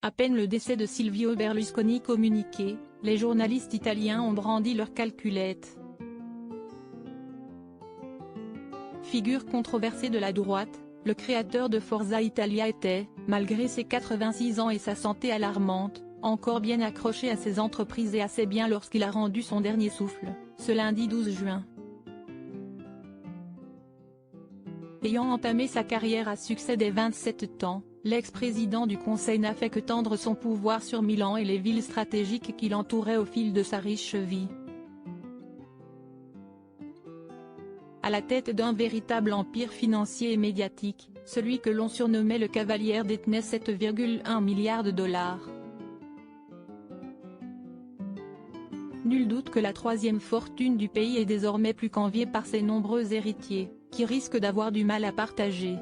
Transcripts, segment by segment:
À peine le décès de Silvio Berlusconi communiqué, les journalistes italiens ont brandi leurs calculettes. Figure controversée de la droite, le créateur de Forza Italia était, malgré ses 86 ans et sa santé alarmante, encore bien accroché à ses entreprises et à ses biens lorsqu'il a rendu son dernier souffle, ce lundi 12 juin. Ayant entamé sa carrière à succès dès 27 ans, l'ex-président du Conseil n'a fait que tendre son pouvoir sur Milan et les villes stratégiques qui l'entouraient au fil de sa riche vie. À la tête d'un véritable empire financier et médiatique, celui que l'on surnommait le Cavaliere détenait 7,1 milliards de dollars. Nul doute que la troisième fortune du pays est désormais plus qu'enviée par ses nombreux héritiers, qui risquent d'avoir du mal à partager.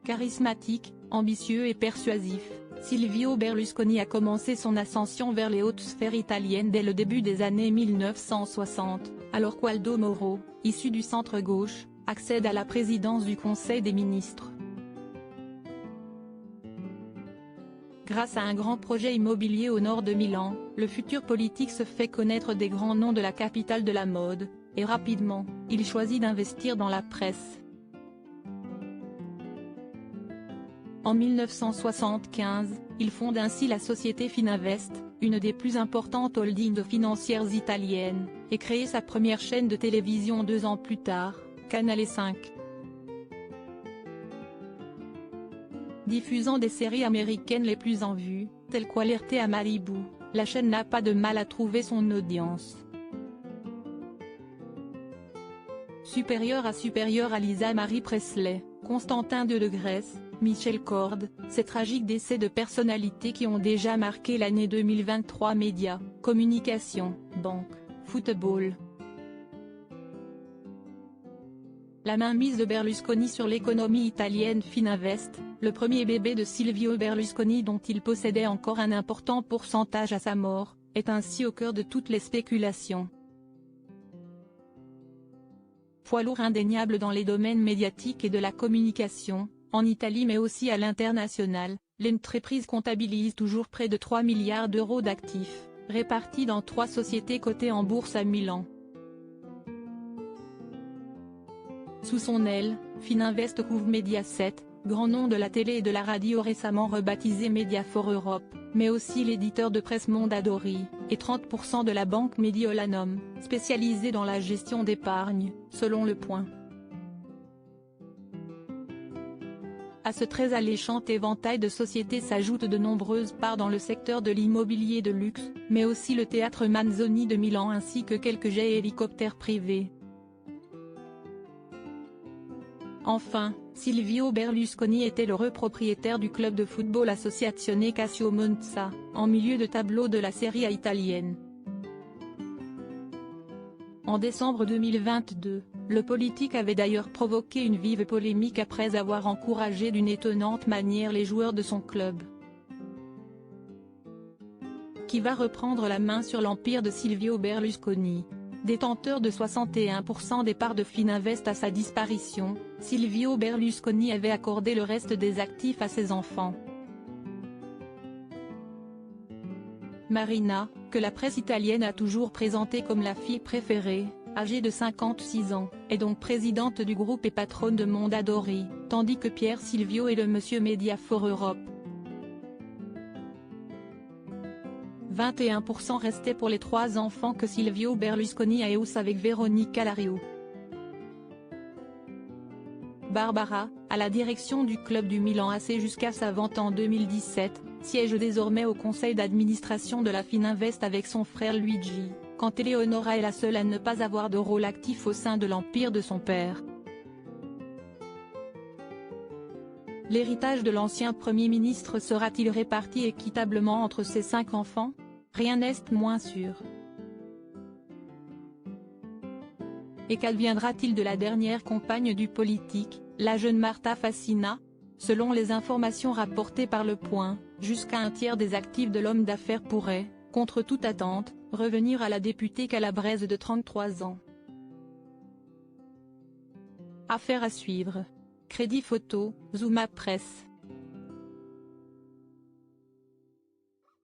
Charismatique, ambitieux et persuasif, Silvio Berlusconi a commencé son ascension vers les hautes sphères italiennes dès le début des années 1960, alors qu'Aldo Moro, issu du centre-gauche, accède à la présidence du Conseil des ministres. Grâce à un grand projet immobilier au nord de Milan, le futur politique se fait connaître des grands noms de la capitale de la mode, et rapidement, il choisit d'investir dans la presse. En 1975, il fonde ainsi la société Fininvest, une des plus importantes holdings financières italiennes, et crée sa première chaîne de télévision 2 ans plus tard, Canale 5. Diffusant des séries américaines les plus en vue, telles qu'Alerte à Malibu, la chaîne n'a pas de mal à trouver son audience. Supérieure à Lisa Marie Presley, Constantin de Grèce, Michel Corde, ces tragiques décès de personnalités qui ont déjà marqué l'année 2023. Médias, communication, banque, football. La mainmise de Berlusconi sur l'économie italienne. Fininvest, le premier bébé de Silvio Berlusconi dont il possédait encore un important pourcentage à sa mort, est ainsi au cœur de toutes les spéculations. Poids lourd indéniable dans les domaines médiatiques et de la communication, en Italie mais aussi à l'international, l'entreprise comptabilise toujours près de 3 milliards d'euros d'actifs, répartis dans 3 sociétés cotées en bourse à Milan. Sous son aile, Fininvest couvre Mediaset, grand nom de la télé et de la radio récemment rebaptisé Mediafor Europe, mais aussi l'éditeur de presse Mondadori, et 30% de la banque Mediolanum, spécialisée dans la gestion d'épargne, selon Le Point. À ce très alléchant éventail de sociétés s'ajoutent de nombreuses parts dans le secteur de l'immobilier de luxe, mais aussi le théâtre Manzoni de Milan ainsi que quelques jets et hélicoptères privés. Enfin, Silvio Berlusconi était l'heureux propriétaire du club de football Associazione Calcio Monza, en milieu de tableau de la Serie A italienne. En décembre 2022, le politique avait d'ailleurs provoqué une vive polémique après avoir encouragé d'une étonnante manière les joueurs de son club. Qui va reprendre la main sur l'empire de Silvio Berlusconi? Détenteur de 61% des parts de Fininvest à sa disparition, Silvio Berlusconi avait accordé le reste des actifs à ses enfants. Marina, que la presse italienne a toujours présentée comme la fille préférée, âgée de 56 ans, est donc présidente du groupe et patronne de Mondadori, tandis que Pierre Silvio est le monsieur Mediafor Europe. 21% restait pour les 3 enfants que Silvio Berlusconi a eu avec Veronica Lario. Barbara, à la direction du club du Milan AC jusqu'à sa vente en 2017, siège désormais au conseil d'administration de la Fininvest avec son frère Luigi, quand Eleonora est la seule à ne pas avoir de rôle actif au sein de l'empire de son père. L'héritage de l'ancien Premier ministre sera-t-il réparti équitablement entre ses 5 enfants? Rien n'est moins sûr. Et qu'adviendra-t-il de la dernière compagne du politique, la jeune Marta Fassina? Selon les informations rapportées par Le Point, jusqu'à un tiers des actifs de l'homme d'affaires pourrait, contre toute attente, revenir à la députée calabraise de 33 ans. Affaire à suivre. Crédit Photo, Zuma Presse.